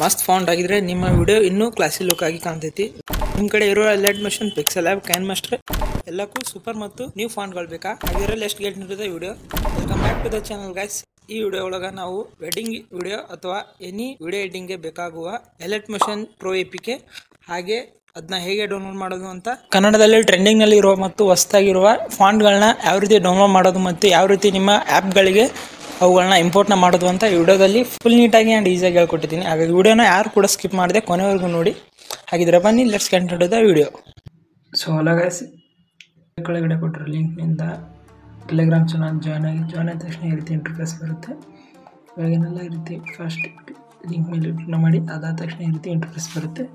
ಮಸ್ತ್ ಫಾಂಟ್ ಆಗಿದ್ರೆ ನಿಮ್ಮ ವಿಡಿಯೋ ಇನ್ನೂ ಕ್ಲಾಸಿ ಲುಕ್ ಆಗಿ ಕಾಣ್ತೈತಿ. ನಿಮ್ಮ ಕಡೆ ಇರೋ Alight Motion, pixel app, KineMaster ಎಲ್ಲಕ್ಕೂ ಸೂಪರ್ ಮತ್ತು ನ್ಯೂ ಫಾಂಟ್ಗಳು ಬೇಕಾ? ಹಾಗಿದ್ರೆ let's get into the video. Welcome back to the channel guys. ಈ ವಿಡಿಯೋ ಒಳಗೆ ನಾವು ವೆಡ್ಡಿಂಗ್ ವಿಡಿಯೋ ಅಥವಾ ಎನಿ ವಿಡಿಯೋ ಎಡಿಟಿಂಗ್ಗೆ ಬೇಕಾಗುವ ಎಲೈಟ್ ಮೋಷನ್ ಪ್ರೋ APK ಹಾಗೆ ಅದನ್ನ ಹೇಗೆ ಡೌನ್ಲೋಡ್ ಮಾಡೋದು ಅಂತ, ಕನ್ನಡದಲ್ಲಿ ಟ್ರೆಂಡಿಂಗ್ ನಲ್ಲಿ ಇರುವ ಮತ್ತು ಹೊಸದಾಗಿರುವ ಫಾಂಟ್ಗಳನ್ನ ಯಾವ ರೀತಿ ಡೌನ್ಲೋಡ್ ಮಾಡೋದು ಮತ್ತು ಯಾವ ರೀತಿ ನಿಮ್ಮ ಆ್ಯಪ್ಗಳಿಗೆ ಅವುಗಳನ್ನ ಇಂಪೋರ್ಟ್ನ ಮಾಡೋದು ಅಂತ ಈ ವಿಡಿಯೋದಲ್ಲಿ ಫುಲ್ ನೀಟಾಗಿ ಆ್ಯಂಡ್ ಈಸಿಯಾಗಿ ಹೇಳ್ಕೊಟ್ಟಿದ್ದೀನಿ. ಹಾಗಾಗಿ ವಿಡಿಯೋನ ಯಾರು ಕೂಡ ಸ್ಕಿಪ್ ಮಾಡಿದೆ ಕೊನೆವರೆಗೂ ನೋಡಿ. ಹಾಗಿದ್ರೆ ಬನ್ನಿ let's get into the video. So ಅಲ್ಲ ಗೈಸ್, ಕೆಳಗಡೆ ಕೊಟ್ಟಿರೋ ಲಿಂಕ್ನಿಂದ ಟೆಲಿಗ್ರಾಮ್ ಚಾನಲ್ ಜಾಯ್ನ್ ಆದ ತಕ್ಷಣ ಈ ರೀತಿ ಇಂಟರ್ಫೇಸ್ ಬರುತ್ತೆ. ಇವಾಗೇನೆಲ್ಲ ಈ ರೀತಿ ಫಸ್ಟ್ ಲಿಂಕ್ ಮೇಲೆ ಕ್ಲಿಕ್ ಮಾಡಿ, ಅದಾದ ತಕ್ಷಣ ಈ ರೀತಿ ಇಂಟರ್ಫೇಸ್ ಬರುತ್ತೆ.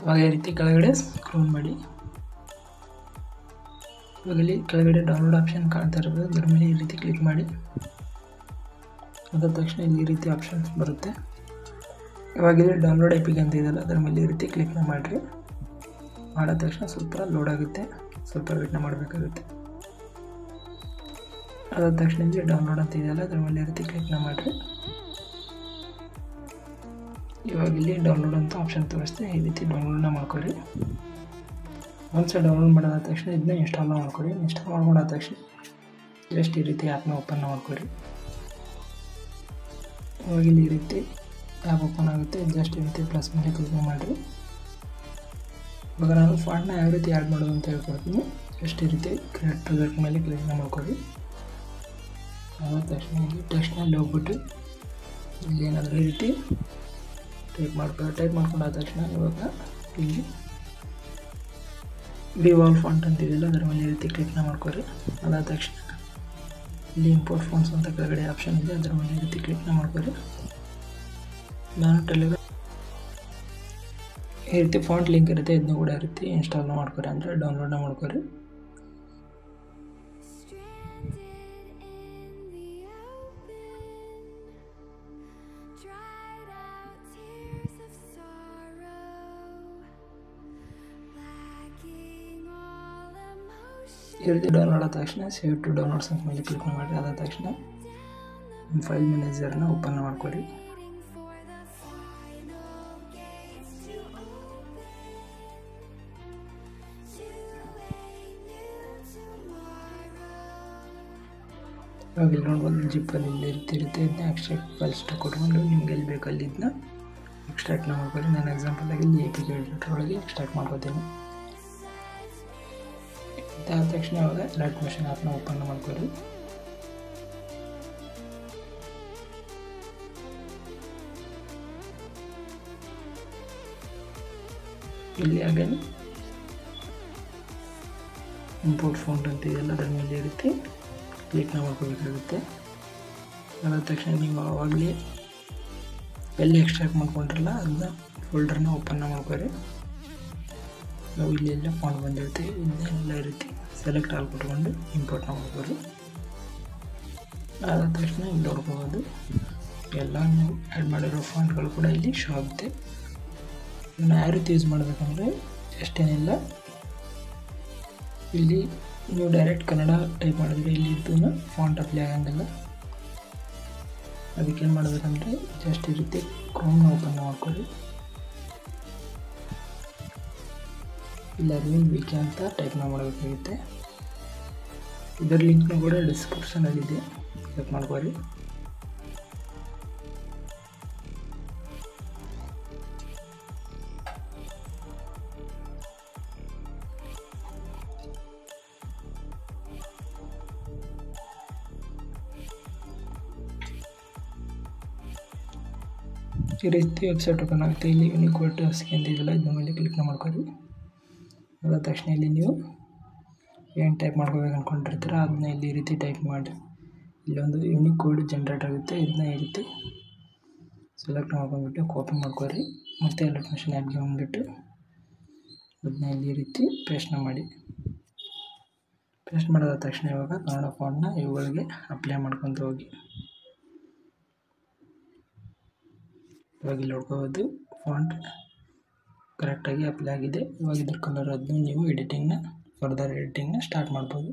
ಇವಾಗ ಈ ರೀತಿ ಕೆಳಗಡೆ ಸ್ಕ್ರೋಲ್ ಮಾಡಿ, ಇವಾಗ ಇಲ್ಲಿ ಕೆಳಗಡೆ ಡೌನ್ಲೋಡ್ ಆಪ್ಷನ್ ಕಾಣ್ತಾ ಇರ್ಬೋದು, ಅದರ ಮೇಲೆ ಈ ರೀತಿ ಕ್ಲಿಕ್ ಮಾಡಿ, ಅದಾದ ತಕ್ಷಣ ಇಲ್ಲಿ ಈ ರೀತಿ ಆಪ್ಷನ್ಸ್ ಬರುತ್ತೆ. ಇವಾಗ ಇಲ್ಲಿ ಡೌನ್ಲೋಡ್ APK ಅಂತ ಇದೆಯಲ್ಲ, ಅದರ ಮೇಲೆ ಈ ರೀತಿ ಕ್ಲಿಕ್ನ ಮಾಡಿರಿ. ಮಾಡಿದ ತಕ್ಷಣ ಸ್ವಲ್ಪ ಲೋಡ್ ಆಗುತ್ತೆ, ಸ್ವಲ್ಪ ವೇಟ್ನ ಮಾಡಬೇಕಾಗುತ್ತೆ. ಅದಾದ ತಕ್ಷಣ ಇಲ್ಲಿ ಡೌನ್ಲೋಡ್ ಅಂತ ಇದೆಯಲ್ಲ, ಅದರ ಮೇಲೆ ಈ ರೀತಿ ಕ್ಲಿಕ್ನ ಮಾಡಿರಿ. ಇವಾಗ ಇಲ್ಲಿ ಡೌನ್ಲೋಡ್ ಅಂತ ಆಪ್ಷನ್ ತೋರಿಸ್ತೆ, ಈ ರೀತಿ ಡೌನ್ಲೋಡ್ನ ಮಾಡ್ಕೊರಿ. ಒಂದ್ಸಲ ಡೌನ್ಲೋಡ್ ಮಾಡಿದ ತಕ್ಷಣ ಇದನ್ನ ಇನ್ಸ್ಟಾಲ್ ಮಾಡ್ಕೊರಿ. ಇನ್ಸ್ಟಾಲ್ ಮಾಡ್ಕೊಂಡಾದ ತಕ್ಷಣ ಜಸ್ಟ್ ಈ ರೀತಿ ಆ್ಯಪ್ನ ಓಪನ್ ಮಾಡ್ಕೊರಿ. ಇವಾಗ ಇಲ್ಲಿ ಈ ರೀತಿ ಆ್ಯಪ್ ಓಪನ್ ಆಗುತ್ತೆ. ಜಸ್ಟ್ ಈ ರೀತಿ ಪ್ಲಸ್ ಮೇಲೆ ಕ್ಲಿಕ್ ಮಾಡಿರಿ. ಇವಾಗ ನಾನು ಫಾಂಟ್ನ ಯಾವ ರೀತಿ ಆ್ಯಡ್ ಮಾಡೋದು ಅಂತ ಹೇಳ್ಕೊಡ್ತೀನಿ. ಜಸ್ಟ್ ಈ ರೀತಿ ಕ್ರಿಯೇಟ್ ಪ್ರಾಜೆಕ್ಟ್ ಮೇಲೆ ಕ್ಲಿಕ್ನ ಮಾಡ್ಕೊರಿ. ಅದಾದ ತಕ್ಷಣ ಇಲ್ಲಿ ಟೆಕ್ಸ್ಟ್ನಲ್ಲಿ ಹೋಗ್ಬಿಟ್ಟು ಇಲ್ಲಿ ಏನಾದರೂ ಈ ರೀತಿ ಟೈಪ್ ಮಾಡ್ಕೊಂಡಾದ ತಕ್ಷಣ ಇವಾಗ ಇಲ್ಲಿ ವಿವಾಲ್ ಫಾಂಟ್ ಅಂತಿದೆಯಲ್ಲ, ಅದರ ಮೇಲೆ ಈ ರೀತಿ ಕ್ಲಿಕ್ನ ಮಾಡ್ಕೊರಿ. ಅದಾದ ತಕ್ಷಣ ಇಲ್ಲಿ ಇಂಪೋರ್ಟ್ ಫಾಂಟ್ಸ್ ಅಂತ ಕೆಳಗಡೆ ಆಪ್ಷನ್ ಇದೆ, ಅದರ ಮೇಲೆ ಈ ರೀತಿ ಕ್ಲಿಕ್ನ ಮಾಡ್ಕೊರಿ. ನಾನು ಟೆಲಿಗ್ರಾಮ್ ಈ ರೀತಿ ಫಾಂಟ್ ಲಿಂಕ್ ಇರುತ್ತೆ, ಇದನ್ನು ಕೂಡ ಈ ರೀತಿ ಇನ್ಸ್ಟಾಲ್ನ ಮಾಡ್ಕೊರಿ, ಅಂದರೆ ಡೌನ್ಲೋಡ್ನ ಮಾಡ್ಕೊರಿ. ಈ ರೀತಿ ಡೌನ್ಲೋಡ್ ಆದ ತಕ್ಷಣ ಸೇವ್ ಟು ಡೌನ್ಲೋಡ್ಸ್ ಅಂತ ಮೇಲೆ ಕ್ಲಿಕ್ ಮಾಡಿ, ಅದಾದ ತಕ್ಷಣ ನಿಮ್ಮ ಫೈಲ್ ಮ್ಯಾನೇಜರ್ನ ಓಪನ್ ಮಾಡ್ಕೊರಿ. ಇವಾಗ ಇಲ್ಲಿ ನೋಡ್ಬೋದು ಜಿಪ್ಪಲ್ಲಿ ಇಲ್ಲಿ ಇರುತ್ತೆ, ಇದನ್ನ ಎಕ್ಸ್ಟ್ರಾಕ್ಟ್ ಫೈಲ್ಸ್ ಕೊಟ್ಕೊಂಡು ನಿಮ್ಗೆ ಎಲ್ಲಿ ಬೇಕು ಅಲ್ಲಿ ಇದನ್ನ ಎಕ್ಸ್ಟ್ರಾಕ್ಟ್ನ ಮಾಡ್ಕೊರಿ. ನಾನು ಎಕ್ಸಾಂಪಲಾಗಿ ಇಲ್ಲಿ APK ಎಡಿಟರ್ ಒಳಗೆ ಎಕ್ಸ್ಟ್ರಾಕ್ಟ್ ಮಾಡ್ಕೋತೀನಿ. ಅದಾದ ತಕ್ಷಣ ಇವಾಗ ಎಲೈಟ್ ಮೋಷನ್ ಆ್ಯಪ್ನ ಓಪನ್ ಮಾಡ್ಕೊರಿ. ಇಲ್ಲಿ ಅಗೇನ್ ಇಂಪೋರ್ಟ್ ಫಾಂಟ್ ಅಂತ ಇದೆಯಲ್ಲ, ಅದರ ಮೇಲೆ ಈ ರೀತಿ ಕ್ಲಿಕ್ನ ಮಾಡ್ಕೋಬೇಕಾಗುತ್ತೆ. ಅದಾದ ತಕ್ಷಣ ನೀವು ಆವಾಗಲೇ ಎಲ್ಲಿ ಎಕ್ಸ್ಟ್ರಾಕ್ಟ್ ಮಾಡ್ಕೊಂಡ್ರಲ್ಲ ಅದನ್ನ ಫೋಲ್ಡರ್ನ ಓಪನ್ನ ಮಾಡ್ಕೊರಿ. ನಾವು ಇಲ್ಲಿ ಎಲ್ಲ ಫಾಂಟ್ ಬಂದಿರುತ್ತೆ, ಇದನ್ನೆಲ್ಲ ಈ ರೀತಿ ಸೆಲೆಕ್ಟ್ ಆಗಿಬಿಟ್ಕೊಂಡು ಇಂಪೋರ್ಟ್ನ ಮಾಡ್ಕೊರಿ. ಅದಾದ ತಕ್ಷಣ ಇಲ್ಲಿ ನೋಡ್ಕೋಬೋದು ಎಲ್ಲ ನೀವು ಆ್ಯಡ್ ಮಾಡಿರೋ ಫಾಂಟ್ಗಳು ಕೂಡ ಇಲ್ಲಿ ಶೋ ಆಗುತ್ತೆ. ಇದನ್ನು ಯಾವ ರೀತಿ ಯೂಸ್ ಮಾಡಬೇಕಂದ್ರೆ ಎಷ್ಟೇನಿಲ್ಲ, ಇಲ್ಲಿ ನೀವು ಡೈರೆಕ್ಟ್ ಕನ್ನಡ ಟೈಪ್ ಮಾಡಿದ್ರೆ ಇಲ್ಲಿ ಇದ್ದು ಫಾಂಟ್ ಅಪ್ಲೈ ಆಗಂಗಿಲ್ಲ. ಅದಕ್ಕೇನು ಮಾಡಬೇಕಂದ್ರೆ ಜಸ್ಟ್ ಈ ರೀತಿ ಕ್ರೋಮ್ನ ಓಪನ್ ಮಾಡ್ಕೊಳ್ಳಿ. ಇಲ್ಲಿ ಅಡ್ಮಿನ್ BK ಅಂತ ಟೈಪ್ನ ಮಾಡಬೇಕಾಗುತ್ತೆ. ಇದರ ಲಿಂಕ್ನ ಕೂಡ ಡಿಸ್ಕ್ರಿಪ್ಷನಲ್ಲಿದೆ, ಚೆಕ್ ಮಾಡ್ಕೊರಿ. ಈ ರೀತಿ ವೆಬ್ಸೈಟ್ ಓಪನ್ ಆಗುತ್ತೆ. ಇಲ್ಲಿ ಯೂನಿಕೋಡ್ ಸ್ಕ್ಯಾನ್ ಇದೆಯಲ್ಲ, ಇದ್ರ ಮೇಲೆ ಕ್ಲಿಕ್ನ ಮಾಡ್ಕೊರಿ. ಅದಾದ ತಕ್ಷಣ ಇಲ್ಲಿ ನೀವು ಏನು ಟೈಪ್ ಮಾಡ್ಕೋಬೇಕು ಅಂದ್ಕೊಂಡಿರ್ತೀರ ಅದನ್ನ ಇಲ್ಲಿ ಈ ರೀತಿ ಟೈಪ್ ಮಾಡಿ, ಇಲ್ಲೊಂದು ಯೂನಿಕ್ ಕೋಡ್ ಜನ್ರೇಟ್ ಆಗುತ್ತೆ. ಇದನ್ನ ಈ ರೀತಿ ಸೆಲೆಕ್ಟ್ ಮಾಡ್ಕೊಂಡ್ಬಿಟ್ಟು ಕಾಪಿ ಮಾಡ್ಕೊರಿ. ಮತ್ತು ಎಲೈಟ್ ಮೋಷನ್ ಆ್ಯಪ್ಗೆ ಬಂದುಬಿಟ್ಟು ಅದನ್ನ ಇಲ್ಲಿ ಈ ರೀತಿ ಪೇಸ್ಟ್ನ ಮಾಡಿ. ಪೇಸ್ಟ್ ಮಾಡಿದ ತಕ್ಷಣ ಇವಾಗ ಕನ್ನಡ ಫಾಂಟ್ನ ಇವುಗಳಿಗೆ ಅಪ್ಲೈ ಮಾಡ್ಕೊತ ಹೋಗಿ. ಇವಾಗ ಇಲ್ಲಿ ನೋಡ್ಕೋಬೋದು ಫಾಂಟ್ ಕರೆಕ್ಟಾಗಿ ಅಪ್ಲೈ ಆಗಿದೆ. ಇವಾಗ ಇದ್ರ ಕಲರ್ ಅದನ್ನು ನೀವು ಫರ್ದರ್ ಎಡಿಟಿಂಗ್ನ ಸ್ಟಾರ್ಟ್ ಮಾಡ್ಬೋದು.